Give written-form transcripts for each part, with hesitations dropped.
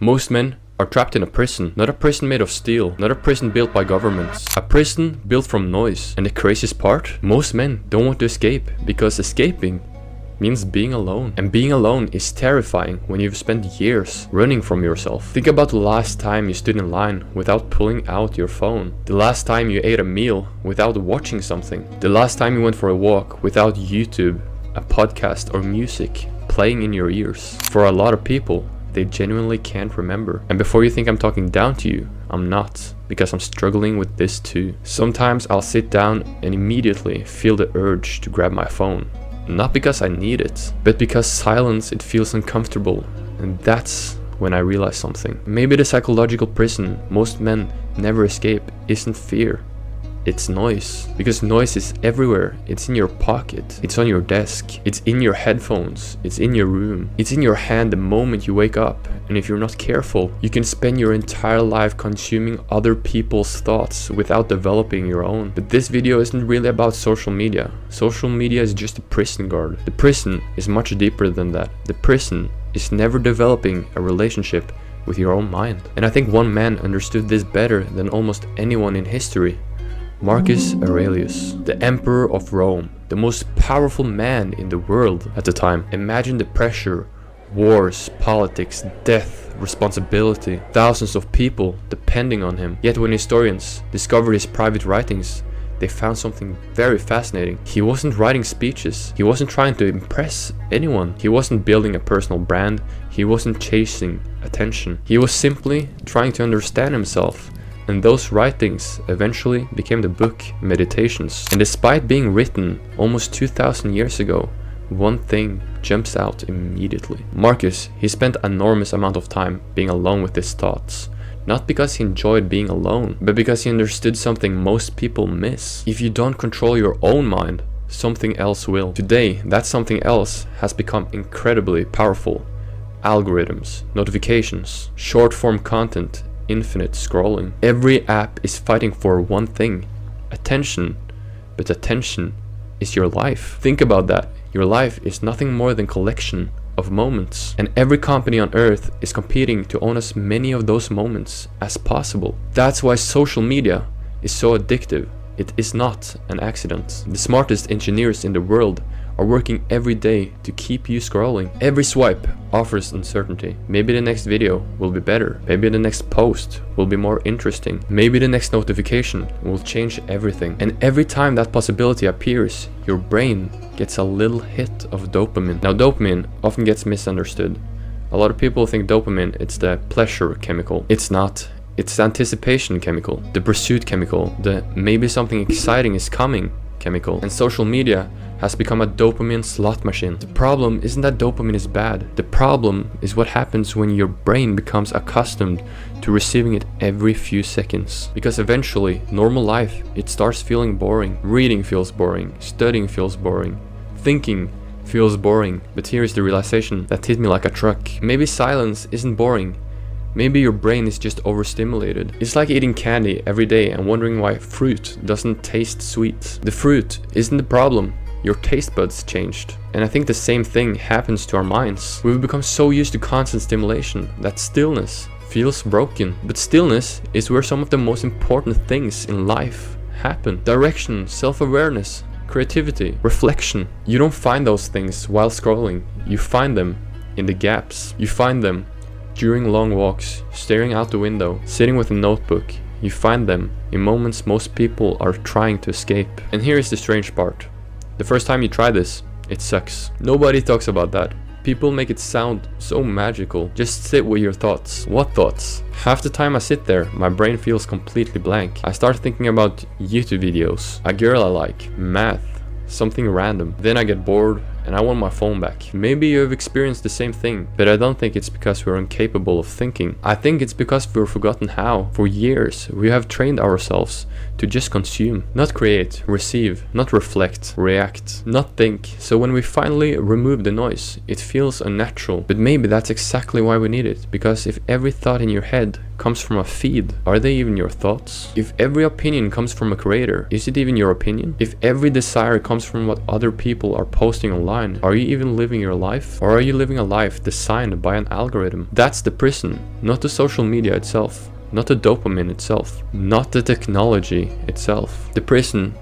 Most men are trapped in a prison, not a prison made of steel, not a prison built by governments, a prison built from noise. And the craziest part, most men don't want to escape, because escaping means being alone. And being alone is terrifying when you've spent years running from yourself. Think about the last time you stood in line without pulling out your phone. The last time you ate a meal without watching something. The last time you went for a walk without YouTube, a podcast or music playing in your ears. For a lot of people, they genuinely can't remember. And before you think I'm talking down to you, I'm not, because I'm struggling with this too. Sometimes I'll sit down and immediately feel the urge to grab my phone. Not because I need it, but because silence, it feels uncomfortable. And that's when I realize something. Maybe the psychological prison most men never escape isn't fear. It's noise. Because noise is everywhere. It's in your pocket. It's on your desk. It's in your headphones. It's in your room. It's in your hand the moment you wake up. And if you're not careful, you can spend your entire life consuming other people's thoughts without developing your own. But this video isn't really about social media. Social media is just a prison guard. The prison is much deeper than that. The prison is never developing a relationship with your own mind. And I think one man understood this better than almost anyone in history. Marcus Aurelius, the Emperor of Rome, the most powerful man in the world at the time. Imagine the pressure, wars, politics, death, responsibility, thousands of people depending on him. Yet when historians discovered his private writings, they found something very fascinating. He wasn't writing speeches. He wasn't trying to impress anyone. He wasn't building a personal brand. He wasn't chasing attention. He was simply trying to understand himself. And those writings eventually became the book Meditations. And despite being written almost 2000 years ago, one thing jumps out immediately. Marcus, he spent an enormous amount of time being alone with his thoughts. Not because he enjoyed being alone, but because he understood something most people miss. If you don't control your own mind, something else will. Today, that something else has become incredibly powerful. Algorithms, notifications, short-form content, infinite scrolling. Every app is fighting for one thing, attention. But attention is your life. Think about that. Your life is nothing more than a collection of moments. And every company on earth is competing to own as many of those moments as possible. That's why social media is so addictive. It is not an accident. The smartest engineers in the world are working every day to keep you scrolling. Every swipe offers uncertainty. Maybe the next video will be better. Maybe the next post will be more interesting. Maybe the next notification will change everything. And every time that possibility appears, your brain gets a little hit of dopamine. Now, dopamine often gets misunderstood. A lot of people think dopamine, it's the pleasure chemical. It's not. It's the anticipation chemical, the pursuit chemical, the maybe something exciting is coming chemical. And social media has become a dopamine slot machine. The problem isn't that dopamine is bad. The problem is what happens when your brain becomes accustomed to receiving it every few seconds. Because eventually, normal life, it starts feeling boring. Reading feels boring. Studying feels boring. Thinking feels boring. But here's the realization that hit me like a truck. Maybe silence isn't boring. Maybe your brain is just overstimulated. It's like eating candy every day and wondering why fruit doesn't taste sweet. The fruit isn't the problem. Your taste buds changed. And I think the same thing happens to our minds. We've become so used to constant stimulation that stillness feels broken. But stillness is where some of the most important things in life happen. Direction, self-awareness, creativity, reflection. You don't find those things while scrolling. You find them in the gaps. You find them during long walks, staring out the window, sitting with a notebook. You find them in moments most people are trying to escape. And here is the strange part. The first time you try this, it sucks. Nobody talks about that. People make it sound so magical. Just sit with your thoughts. What thoughts? Half the time I sit there, my brain feels completely blank. I start thinking about YouTube videos, a girl I like, math, something random. Then I get bored and I want my phone back. Maybe you have experienced the same thing, but I don't think it's because we're incapable of thinking. I think it's because we've forgotten how. For years, we have trained ourselves to just consume, not create, receive, not reflect, react, not think. So when we finally remove the noise, it feels unnatural. But maybe that's exactly why we need it, because if every thought in your head comes from a feed, are they even your thoughts? If every opinion comes from a creator, is it even your opinion? If every desire comes from what other people are posting online, are you even living your life? Or are you living a life designed by an algorithm? That's the prison, not the social media itself, not the dopamine itself, not the technology itself. The prison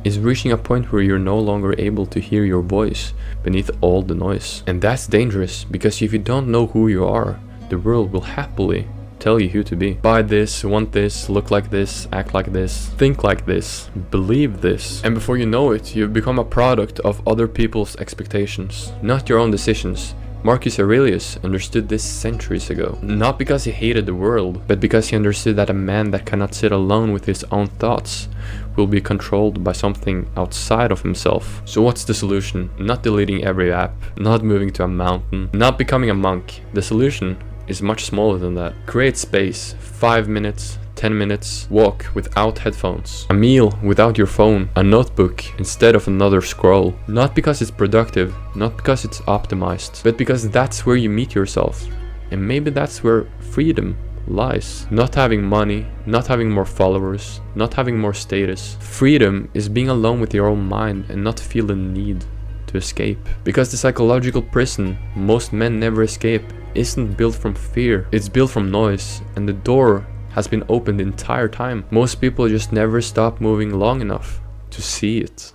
is reaching a point where you're no longer able to hear your voice beneath all the noise. And that's dangerous, because if you don't know who you are, the world will happily tell you who to be. Buy this, want this, look like this, act like this, think like this, believe this. And before you know it, you've become a product of other people's expectations, not your own decisions. Marcus Aurelius understood this centuries ago, not because he hated the world, but because he understood that a man that cannot sit alone with his own thoughts will be controlled by something outside of himself. So what's the solution? Not deleting every app, not moving to a mountain, not becoming a monk. The solution is much smaller than that. Create space, 5 minutes, 10 minutes, walk without headphones, a meal without your phone, a notebook instead of another scroll. Not because it's productive, not because it's optimized, but because that's where you meet yourself. And maybe that's where freedom lies. Not having money, not having more followers, not having more status. Freedom is being alone with your own mind and not feel the need to escape. Because the psychological prison most men never escape isn't built from fear, it's built from noise, and the door has been open the entire time. Most people just never stop moving long enough to see it.